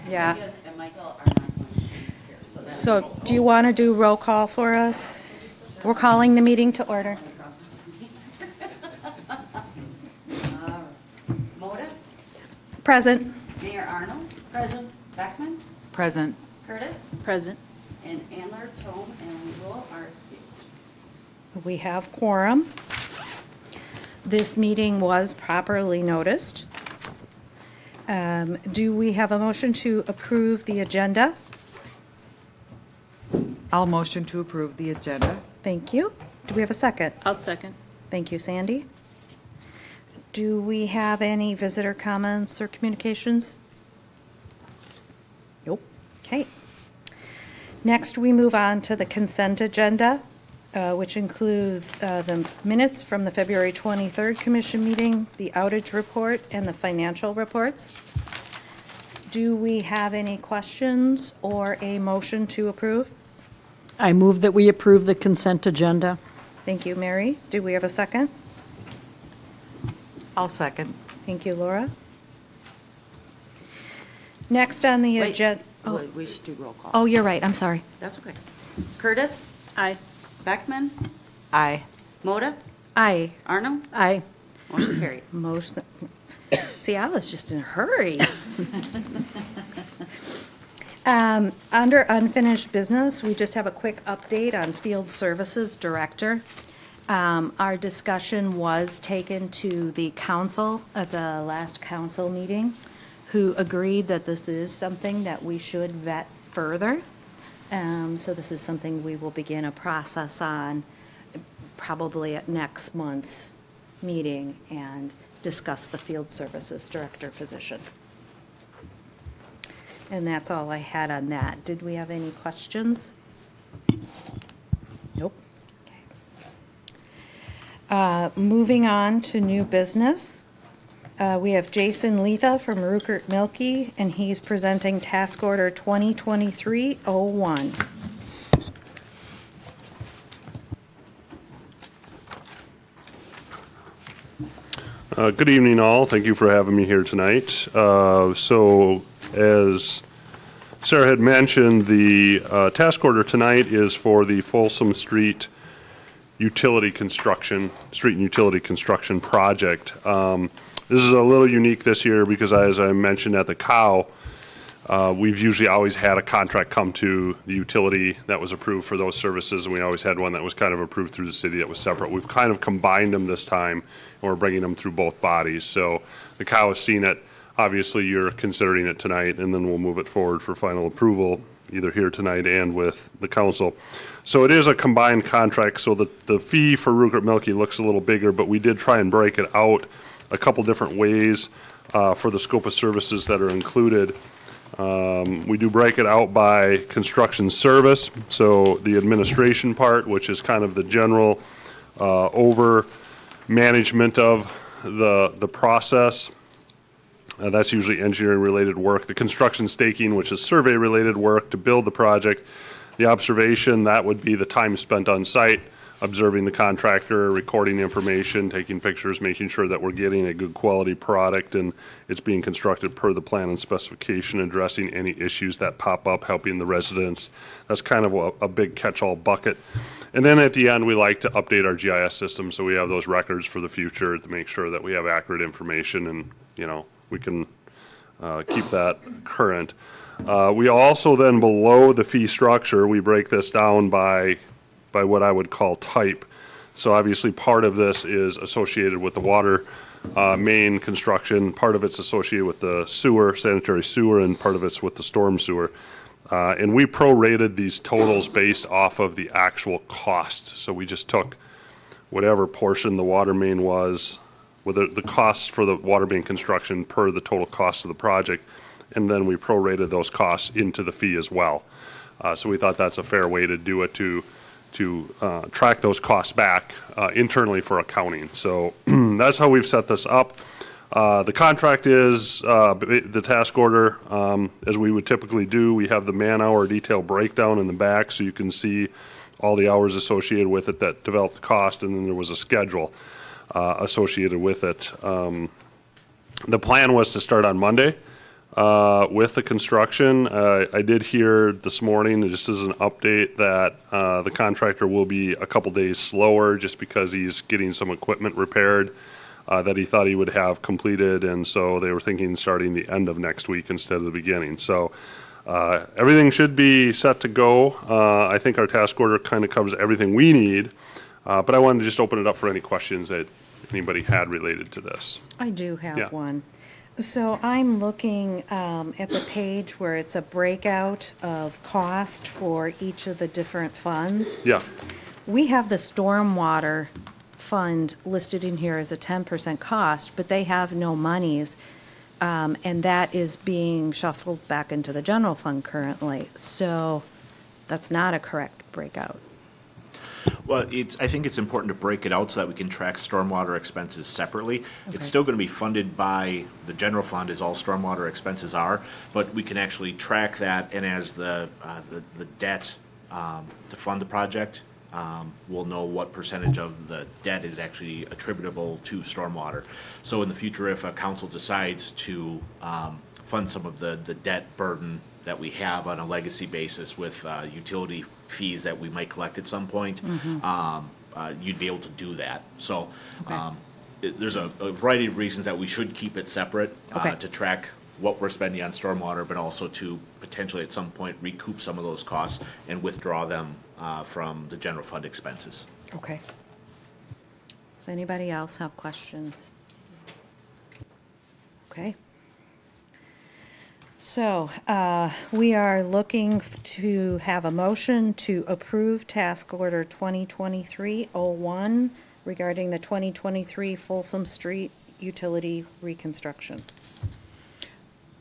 Yeah. And Michael are not going to be here, so that's So do you want to do roll call for us? We're calling the meeting to order. Moda, Present. Mayor Arnold. Present. Beckman, Present. Curtis, Present. and Andler, Tome, and Rule are excused. We have quorum. This meeting was properly noticed. Do we have a motion to approve the agenda? I'll motion to approve the agenda. Thank you. Do we have a second? I'll second. Thank you, Sandy. Do we have any visitor comments or communications? Nope. Okay. Next, we move on to the consent agenda, which includes the minutes from the February 23rd Commission meeting, the outage report, and the financial reports. Do we have any questions or a motion to approve? I move that we approve the consent agenda. Thank you, Mary. Do we have a second? I'll second. Thank you, Laura. Next on the Wait, agenda. wait, we should do roll call. Oh, you're right. I'm sorry. That's okay. Curtis, Aye. Beckman, Aye. Moda, Aye. Arnold, Aye. motion carried. Motion. See, I was just in a hurry. Under unfinished business, we just have a quick update on Field Services Director. Our discussion was taken to the council at the last council meeting, who agreed that this is something that we should vet further. So this is something we will begin a process on probably at next month's meeting and discuss the Field Services Director position. And that's all I had on that. Did we have any questions? Nope. Okay. Moving on to new business. We have Jason Letha from Rupert Milkie, and he's presenting Task Order 2023-01. Good evening, all. Thank you for having me here tonight. So, as Sarah had mentioned, the task order tonight is for the Folsom Street utility construction, street and utility construction project. This is a little unique this year because, as I mentioned at the COW, we've usually always had a contract come to the utility that was approved for those services, and we always had one that was kind of approved through the city that was separate. We've kind of combined them this time, and we're bringing them through both bodies. So the COW has seen it. Obviously, you're considering it tonight, and then we'll move it forward for final approval, either here tonight and with the council. So it is a combined contract, so the fee for Rupert Milkie looks a little bigger, but we did try and break it out a couple different ways for the scope of services that are included. We do break it out by construction service, so the administration part, which is kind of the general over management of the process. That's usually engineering-related work. The construction staking, which is survey-related work to build the project. The observation, that would be the time spent on site, observing the contractor, recording information, taking pictures, making sure that we're getting a good quality product and it's being constructed per the plan and specification, addressing any issues that pop up, helping the residents. That's kind of a big catch-all bucket. And then at the end, we like to update our GIS system so we have those records for the future to make sure that we have accurate information and, you know, we can keep that current. We also then, below the fee structure, we break this down by what I would call type. So obviously part of this is associated with the water main construction, part of it's associated with the sewer, sanitary sewer, and part of it's with the storm sewer. And we prorated these totals based off of the actual cost. So we just took whatever portion the water main was, with the costs for the water main construction per the total cost of the project, and then we prorated those costs into the fee as well. So we thought that's a fair way to do it, to track those costs back internally for accounting. So that's how we've set this up. The contract is the task order, as we would typically do. We have the man-hour detail breakdown in the back, so you can see all the hours associated with it that developed the cost, and then there was a schedule associated with it. The plan was to start on Monday. with the construction. I did hear this morning, just as an update, that the contractor will be a couple days slower just because he's getting some equipment repaired that he thought he would have completed, and so they were thinking starting the end of next week instead of the beginning. So everything should be set to go. I think our task order kind of covers everything we need, but I wanted to just open it up for any questions that anybody had related to this. I do Yeah. have one. So I'm looking at the page where it's a breakout of cost for each of the different funds. Yeah, We have the stormwater fund listed in here as a 10% cost, but they have no monies, and that is being shuffled back into the general fund currently. So that's not a correct breakout. Well, I think it's important to break it out so that we can track stormwater expenses separately. Okay. It's still going to be funded by the general fund, as all stormwater expenses are, but we can actually track that, and as the debt to fund the project, we'll know what percentage of the debt is actually attributable to stormwater. So in the future, if a council decides to fund some of the debt burden that we have on a legacy basis with utility fees that we might collect at some point, you'd be able to do that. So there's a variety of reasons that we should keep it separate Okay. to track what we're spending on stormwater, but also to potentially at some point recoup some of those costs and withdraw them from the general fund expenses. Okay. Does anybody else have questions? Okay. So, we are looking to have a motion to approve task order 2023-01 regarding the 2023 Folsom Street utility reconstruction.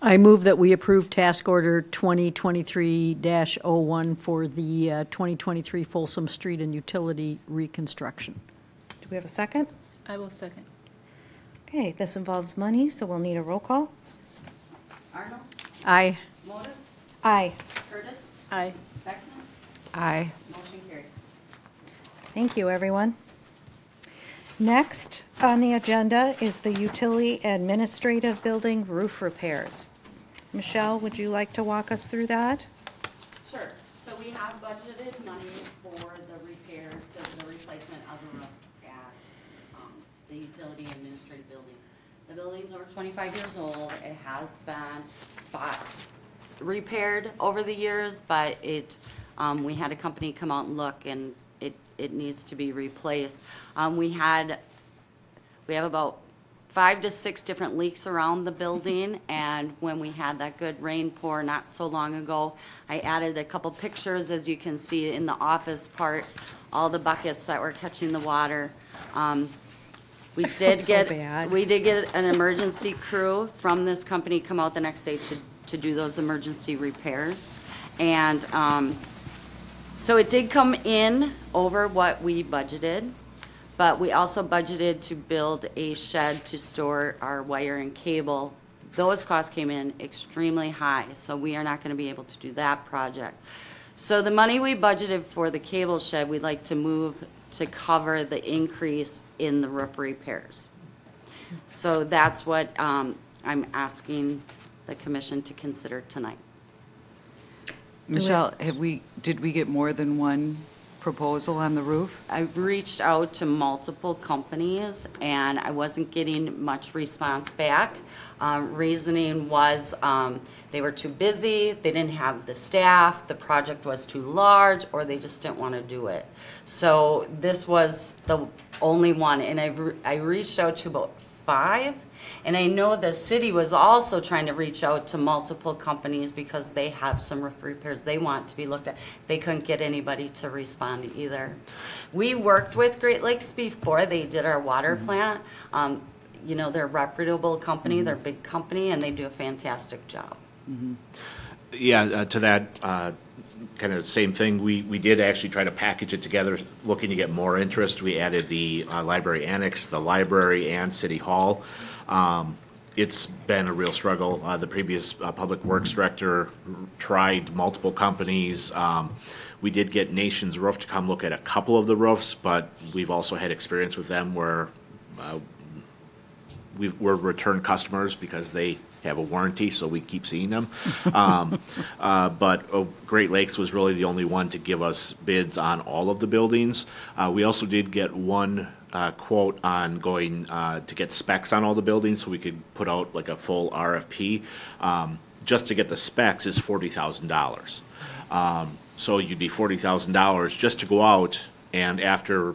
I move that we approve task order 2023-01 for the 2023 Folsom Street and utility reconstruction. Do we have a second? I will second. Okay, this involves money, so we'll need a roll call. Arnold, Aye. Moda, Aye. Curtis, Aye. Beckman, Aye. motion carried. Thank you, everyone. Next on the agenda is the utility administrative building roof repairs. Michelle, would you like to walk us through that? Sure, so we have budgeted money for the repair to the replacement of the roof at, the utility administrative building. The building's over 25 years old, it has been spot repaired over the years, but we had a company come out and look, and it needs to be replaced. We have about 5 to 6 different leaks around the building, and when we had that good rain pour not so long ago, I added a couple pictures, as you can see in the office part, all the buckets that were catching the water. We feel did so get, bad. we did get an emergency crew from this company come out the next day to do those emergency repairs. And, so it did come in over what we budgeted, but we also budgeted to build a shed to store our wire and cable. Those costs came in extremely high, so we are not gonna be able to do that project. So the money we budgeted for the cable shed, we'd like to move to cover the increase in the roof repairs. So that's what, I'm asking the commission to consider tonight. Michelle, did we get more than one proposal on the roof? I've reached out to multiple companies, and I wasn't getting much response back. Reasoning was they were too busy, they didn't have the staff, the project was too large, or they just didn't want to do it. So this was the only one, and I reached out to about 5, and I know the city was also trying to reach out to multiple companies because they have some roof repairs they want to be looked at. They couldn't get anybody to respond either. We worked with Great Lakes before they did our water plant. You know, they're a reputable company, they're a big company, and they do a fantastic job. Yeah, to that kind of same thing, we did actually try to package it together, looking to get more interest. We added the library annex, the library, and city hall. It's been a real struggle. The previous public works director tried multiple companies. We did get Nations Roof to come look at a couple of the roofs, but we've also had experience with them where we're return customers because they have a warranty, so we keep seeing them. But Great Lakes was really the only one to give us bids on all of the buildings. We also did get one quote on going to get specs on all the buildings, so we could put out like a full RFP. Just to get the specs is $40,000. So you'd be $40,000 just to go out, and after,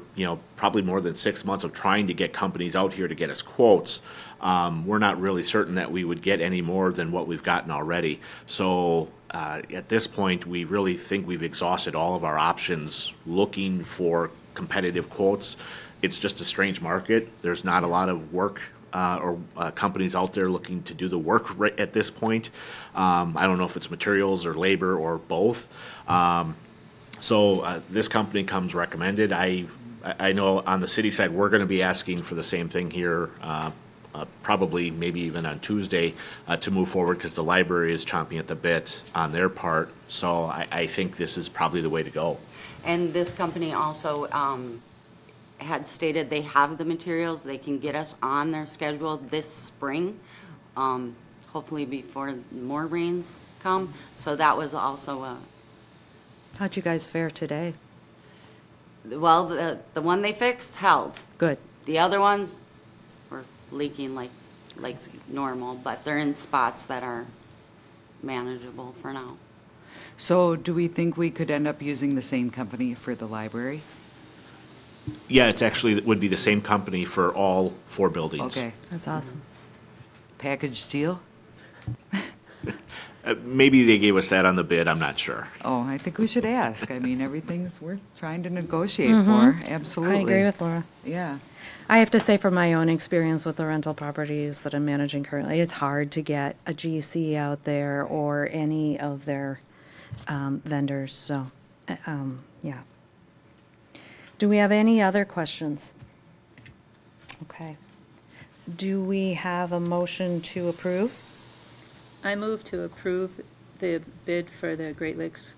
probably more than 6 months of trying to get companies out here to get us quotes, we're not really certain that we would get any more than what we've gotten already. So at this point, we really think we've exhausted all of our options looking for competitive quotes. It's just a strange market. There's not a lot of work or companies out there looking to do the work right at this point. I don't know if it's materials or labor or both. So this company comes recommended. I know on the city side, we're going to be asking for the same thing here, probably maybe even on Tuesday, to move forward, because the library is chomping at the bit on their part. So I think this is probably the way to go. And this company also had stated they have the materials, they can get us on their schedule this spring, hopefully before more rains come. So that was also a, How'd you guys fare today? well, the one they fixed held. Good. The other ones were leaking like normal, but they're in spots that are manageable for now. So do we think we could end up using the same company for the library? Yeah, it would be the same company for all 4 buildings. Okay, That's awesome. package deal? Maybe they gave us that on the bid, I'm not sure. Oh, I think we should ask. I mean, everything's worth trying to negotiate for, absolutely. I agree with Laura. Yeah. I have to say, from my own experience with the rental properties that I'm managing currently, it's hard to get a GC out there or any of their vendors, so, yeah. Do we have any other questions? Okay. Do we have a motion to approve? I move to approve the bid for the Great Lakes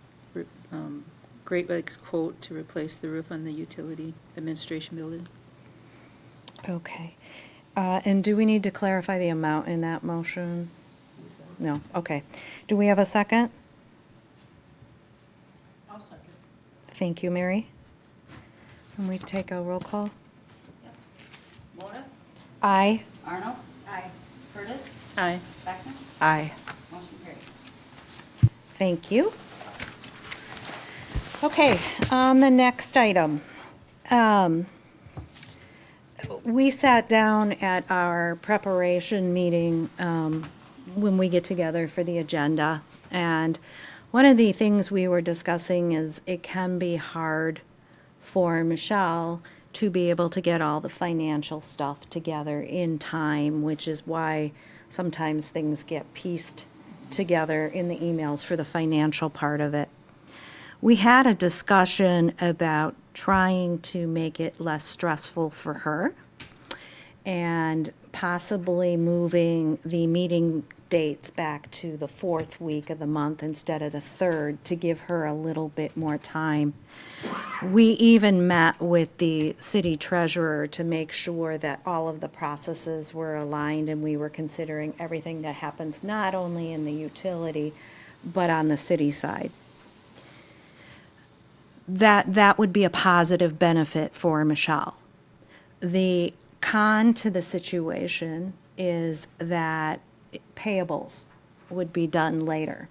quote to replace the roof on the utility administration building. Okay. And do we need to clarify the amount in that motion? No, okay. Do we have a second? I'll second. Thank you, Mary. Can we take a roll call? Mona? Aye. Arnold? Aye. Curtis? Aye. Beckman? Aye. Motion carries. Thank you. Okay, on the next item. We sat down at our preparation meeting when we get together for the agenda, and one of the things we were discussing is it can be hard for Michelle to be able to get all the financial stuff together in time, which is why sometimes things get pieced together in the emails for the financial part of it. We had a discussion about trying to make it less stressful for her and possibly moving the meeting dates back to the 4th week of the month instead of the 3rd to give her a little bit more time. We even met with the city treasurer to make sure that all of the processes were aligned and we were considering everything that happens not only in the utility, but on the city side. That would be a positive benefit for Michelle. The con to the situation is that payables would be done later.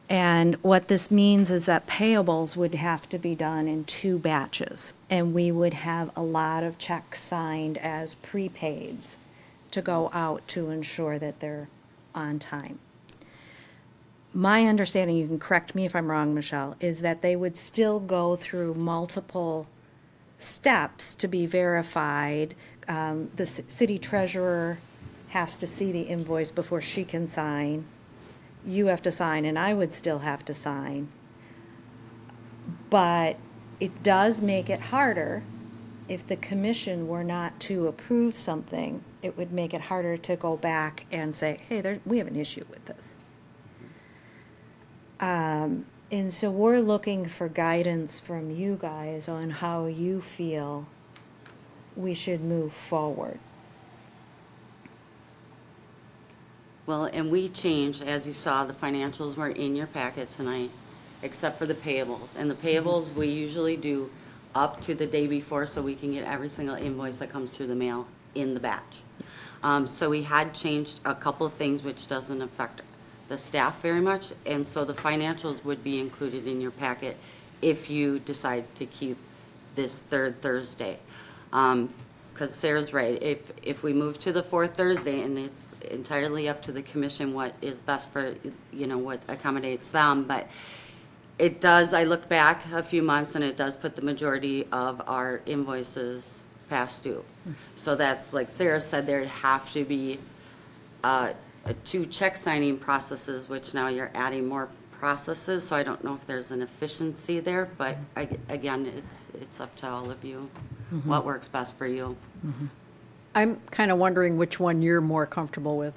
And what this means is that payables would have to be done in 2 batches, and we would have a lot of checks signed as prepaids to go out to ensure that they're on time. My understanding, you can correct me if I'm wrong, Michelle, is that they would still go through multiple steps to be verified. The city treasurer has to see the invoice before she can sign. You have to sign, and I would still have to sign. But it does make it harder. If the commission were not to approve something, it would make it harder to go back and say, hey, we have an issue with this. And so we're looking for guidance from you guys on how you feel we should move forward. Well, and we changed, as you saw, the financials were in your packet tonight, except for the payables. And the payables, we usually do up to the day before, so we can get every single invoice that comes through the mail in the batch. So we had changed a couple of things, which doesn't affect the staff very much, and so the financials would be included in your packet if you decide to keep this third Thursday. Because Sarah's right, if we move to the fourth Thursday, and it's entirely up to the commission what is best for, what accommodates them, but it does, I looked back a few months, and it does put the majority of our invoices past due. So that's, like Sarah said, there'd have to be 2 check signing processes, which now you're adding more processes, so I don't know if there's an efficiency there, but again, it's up to all of you, what works best for you. I'm kind of wondering which one you're more comfortable with.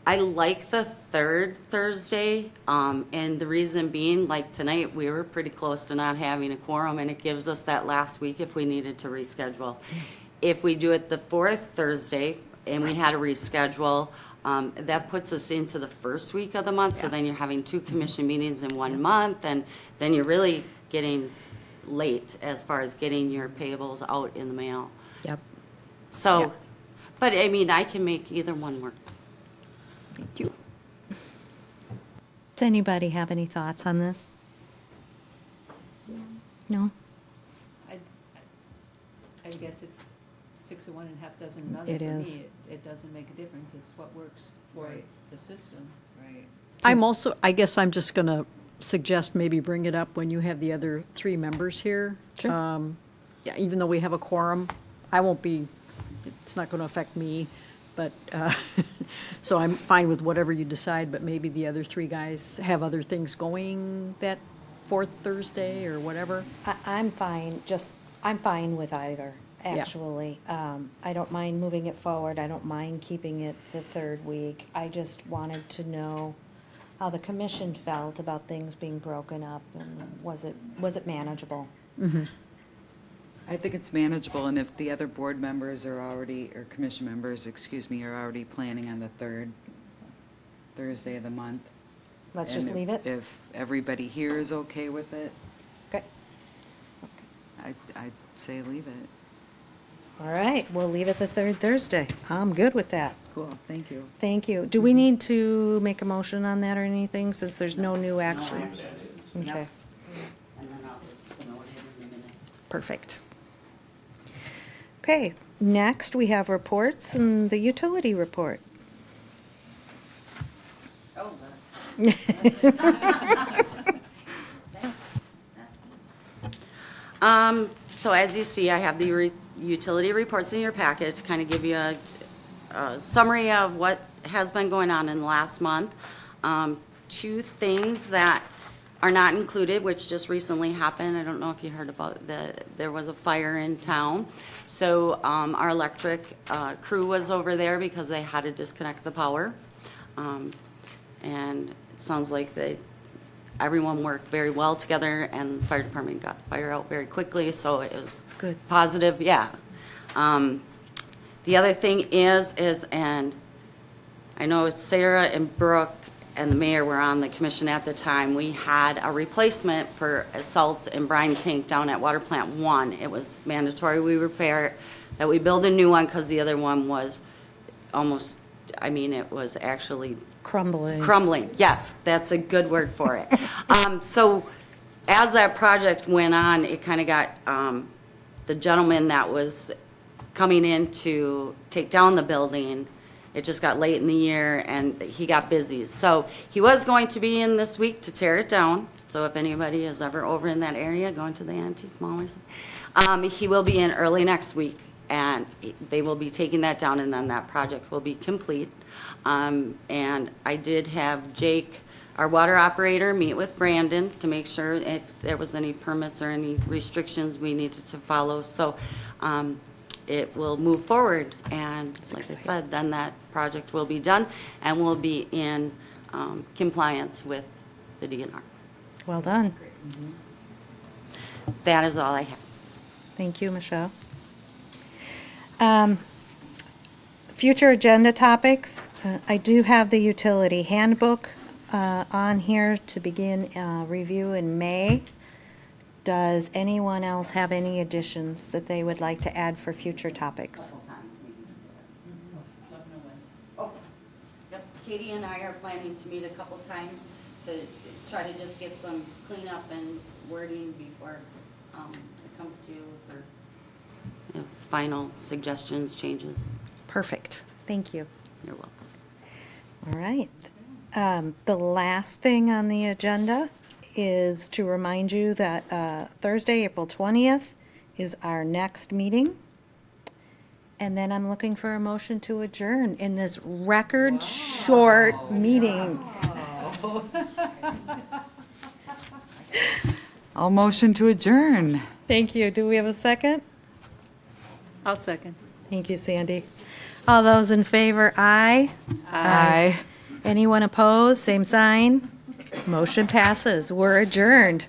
I like the third Thursday, and the reason being, like tonight, we were pretty close to not having a quorum, and it gives us that last week if we needed to reschedule. If we do it the fourth Thursday, and we had to reschedule, that puts us into the first week of the month, so then you're having 2 commission meetings in 1 month, and then you're really getting late as far as getting your payables out in the mail. Yep. So, Yeah. but I mean, I can make either one work. Thank you. Does anybody have any thoughts on this? No? I guess it's 6 of one and half dozen another It for is. me. It doesn't make a difference. It's what works for the system. Right. I guess I'm just going to suggest maybe bring it up when you have the other 3 members here. Sure. Yeah, even though we have a quorum, it's not going to affect me, but, so I'm fine with whatever you decide, but maybe the other 3 guys have other things going that fourth Thursday or whatever. I'm fine, I'm fine with either, actually. I don't mind moving it forward, I don't mind keeping it the third week. I just wanted to know how the commission felt about things being broken up, and was it manageable? I think it's manageable, and if the other board members are already, or commission members, excuse me, are already planning on the third Thursday of the month. Let's and just leave it? If everybody here is okay with it, Okay. I'd say leave it. All right, we'll leave it the third Thursday. I'm good with that. Cool, thank you. Thank you. Do we need to make a motion on that or anything, since there's no new action? Okay, And then I'll just note it in the minutes. perfect. Okay, next we have reports and the utility report. Oh, so as you see, I have the utility reports in your packet to kind of give you a summary of what has been going on in the last month. 2 things that are not included, which just recently happened. I don't know if you heard about there was a fire in town. So our electric crew was over there because they had to disconnect the power. And it sounds like everyone worked very well together, and the fire department got the fire out very quickly, so it was good. positive, yeah. The other thing is, and I know Sarah and Brooke and the mayor were on the commission at the time, we had a replacement for a salt and brine tank down at Water Plant 1. It was mandatory we repair it, that we build a new one, because the other one was almost, it was actually Crumbling. yes, that's a good word for it. So as that project went on, it kind of got, the gentleman that was coming in to take down the building, it just got late in the year and he got busy. So he was going to be in this week to tear it down. So if anybody is ever over in that area, going to the antique mall or something, he will be in early next week, and they will be taking that down, and then that project will be complete. And I did have Jake, our water operator, meet with Brandon to make sure if there was any permits or any restrictions we needed to follow. So it will move forward, and like I said, then that project will be done and will be in compliance with the DNR. Well done. That is all I have. Thank you, Michelle. Future agenda topics, I do have the utility handbook on here to begin review in May. Does anyone else have any additions that they would like to add for future topics? Oh, yep, Katie and I are planning to meet a couple times to try to just get some cleanup and wording before it comes to you for final suggestions, changes. Perfect, thank you. You're welcome. All right. The last thing on the agenda is to remind you that Thursday, April 20th is our next meeting. And then I'm looking for a motion to adjourn in this record-short meeting. I'll motion to adjourn. Thank you. Do we have a second? I'll second. Thank you, Sandy. All those in favor, aye. Aye. Anyone opposed, same sign. Motion passes. We're adjourned.